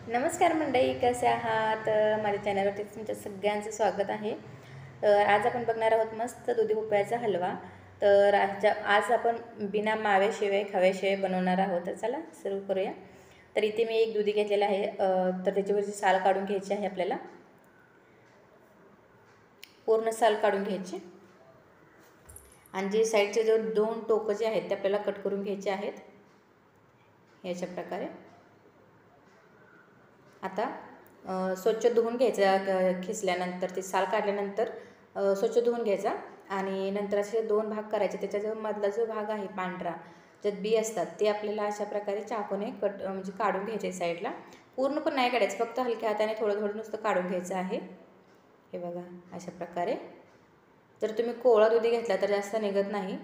नमस्कार मंडळी, कसे आहात? माझ्या चॅनलवरती तुमच्या सगळ्यांचं स्वागत आहे. आज आपण बघणार आहोत मस्त दुधी भोपळ्याचा हलवा. तर आज आपण बिना माव्याशिवाय खव्याशिवाय बनवणार आहोत. तर चला सुरू करूया. तर इथे मी एक दुधी घेतलेला आहे. तर त्याच्यावरची साल काढून घ्यायची आहे आपल्याला. पूर्ण साल काढून घ्यायची आणि जे साईडचे जो 2 टोकं जे आहेत ते आपल्याला कट करून घ्यायचे आहेत याच्या प्रकारे. आता स्वच्छ धुवून घ्यायचा. खिसल्यानंतर ते साल काढल्यानंतर स्वच्छ धुवून घ्यायचा आणि नंतर असे 2 भाग करायचे. त्याच्या जो मधला जो भाग आहे पांढरा, ज्यात बी असतात, ते आपल्याला अशा प्रकारे चाकूने म्हणजे काढून घ्यायचे साईडला. पूर्ण पण नाही काढायचं, फक्त हलक्या हाताने थोडं थोडं नुसतं काढून घ्यायचं आहे. हे बघा अशा प्रकारे. जर तुम्ही कोवळा दुधी घेतला तर जास्त निघत नाही,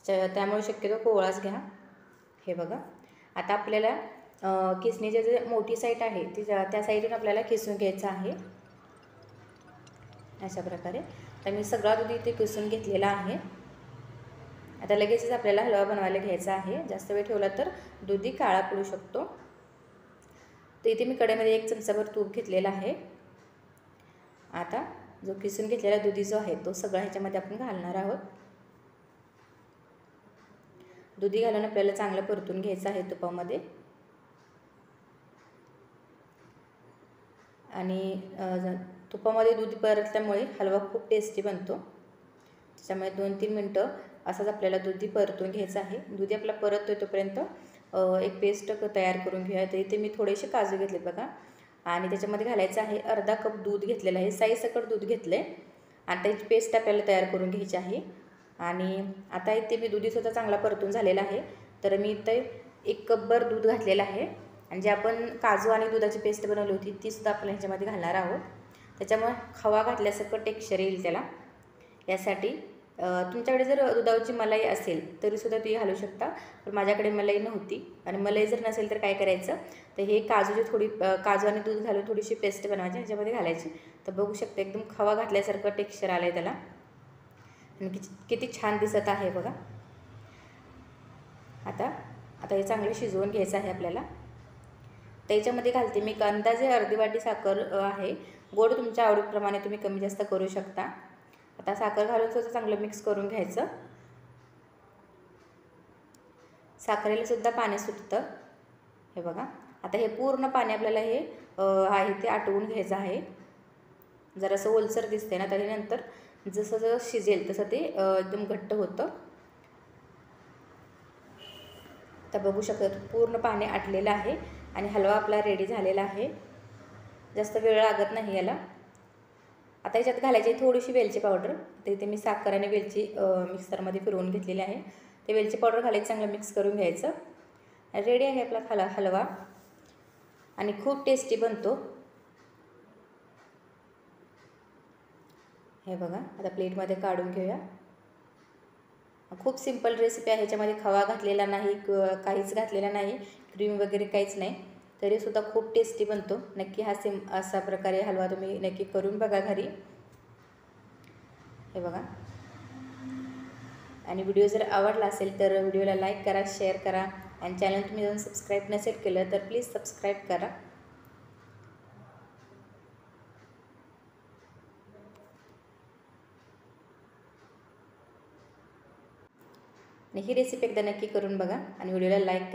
त्यामुळे शक्यतो कोवळाच घ्या. हे बघा. आता आपल्याला किसणीची जे मोठी साईड आहे ती त्या साईडून आपल्याला किसून घ्यायचं आहे अशा प्रकारे. तर मी सगळा दुधी इथे किसून घेतलेला आहे. आता लगेचच आपल्याला हलवा बनवायला घ्यायचा आहे. जास्त वेळ ठेवला तर दुधी काळा पडू शकतो. तर इथे मी कढईमध्ये 1 चमचाभर तूप घेतलेला आहे. आता जो किसून घेतलेला दुधी जो आहे तो सगळा ह्याच्यामध्ये आपण घालणार आहोत. दुधी घालून आपल्याला चांगलं परतून घ्यायचं आहे तुपामध्ये. आणि तुपामध्ये दूध परतल्यामुळे हलवा खूप टेस्टी बनतो. त्याच्यामुळे 2-3 मिनटं असंच आपल्याला दुधी परतून घ्यायचं आहे. दुधी आपला परततोय तोपर्यंत एक पेस्ट तयार करून घेऊया. तर इथे मी थोडेसे काजू घेतले बघा आणि त्याच्यामध्ये घालायचं आहे अर्धा कप दूध घेतलेलं आहे. साईसकट दूध घेतलं आहे आणि त्याची पेस्ट आपल्याला तयार करून घ्यायची आहे. आणि आता इथे मी दुधीसुद्धा चांगला परतून झालेला आहे. तर मी इथे 1 कपभर दूध घातलेलं आहे आणि जे आपण काजू आणि दुधाची पेस्ट बनवली होती तीसुद्धा आपण ह्याच्यामध्ये घालणार आहोत. त्याच्यामुळे खवा घातल्यासारखं टेक्स्चर येईल त्याला. यासाठी तुमच्याकडे जर दुधाची मलाई असेल तरीसुद्धा ती घालू शकता, पण माझ्याकडे मलाई नव्हती. आणि मलाई जर नसेल तर काय करायचं, तर हे काजू आणि दूध घालून थोडीशी पेस्ट बनवायची, ह्याच्यामध्ये घालायची. तर बघू शकता एकदम खवा घातल्यासारखं टेक्स्चर आलं आहे त्याला आणि किती छान दिसत आहे बघा. आता हे चांगलं शिजवून घ्यायचं आहे आपल्याला. त्याच्यामध्ये घालते मी अंदाजे अर्धी वाटी साखर आहे. गोड तुमच्या आवडीप्रमाणे तुम्ही कमी जास्त करू शकता. आता साखर घालून सुद्धा चांगलं मिक्स करून घ्यायचं. साखरेला सुद्धा पाणी सुटतं. हे बघा. आता हे पूर्ण पाणी आपल्याला हे आहे ते आटवून घ्यायचं आहे. जरासं ओलसर दिसते ना, तरी नंतर जसं जसं शिजेल तसं ते एकदम घट्ट होतं. तर बघू शकता पूर्ण पाणी आटलेलं आहे आणि हलवा आपला रेडी झालेला आहे. जास्त वेळ लागत नाही याला. आता याच्यात घालायची थोडीशी वेलची पावडर. तर इथे मी साखर आणि वेलची मिक्सरमध्ये फिरवून घेतलेली आहे. ते वेलची पावडर घालायची, चांगलं मिक्स करून घ्यायचं. रेडी आहे आपला हलवा आणि खूप टेस्टी बनतो. हे बघा. आता प्लेटमध्ये काढून घेऊया. खूप सिंपल रेसिपी आहे. ह्याच्यामध्ये खवा घातलेला नाही, काहीच घातलेला नाही, क्रीम वगैरे काहीच नाही, तरीसुद्धा खूप टेस्टी बनतो. नक्की असा प्रकारे हलवा तुम्ही नक्की करून बघा घरी. हे बघा. आणि व्हिडिओ जर आवडला असेल तर व्हिडिओला लाईक करा, शेअर करा आणि चॅनल तुम्ही जाऊन सबस्क्राईब नसेल केलं तर प्लीज सबस्क्राईब करा. आणि ही रेसिपी एकदा नक्की करून बघा आणि व्हिडिओला लाईक करा.